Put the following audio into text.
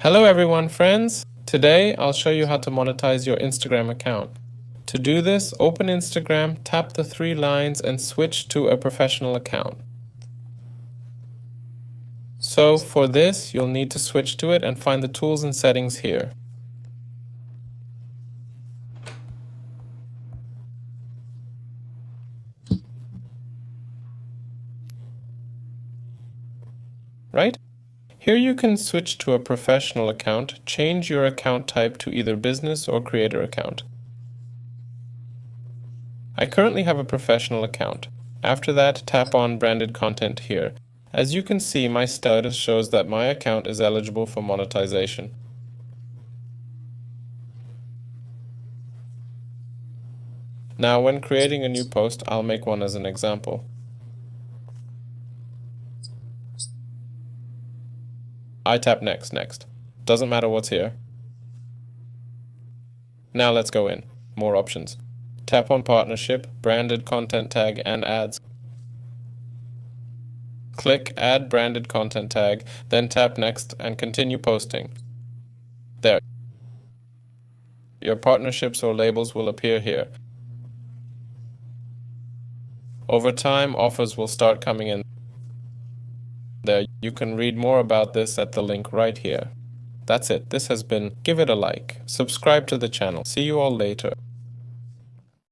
Hello everyone, friends! Today I'll show you how to monetize your Instagram account. To do this, open Instagram, tap the three lines and switch to a professional account. So for this, you'll need to switch to it and find the tools and settings here. Right? Here you can switch to a professional account, change your account type to either business or creator account. I currently have a professional account. After that, tap on branded content here. As you can see, my status shows that my account is eligible for monetization. Now, when creating a new post, I'll make one as an example. I tap next. Doesn't matter what's here. Now let's go in. More options. Tap on partnership, branded content tag, and ads. Click add branded content tag, then tap next and continue posting. There. Your partnerships or labels will appear here. Over time, offers will start coming in there. You can read more about this at the link right here. That's it. This has been Give It a Like. Subscribe to the channel. See you all later.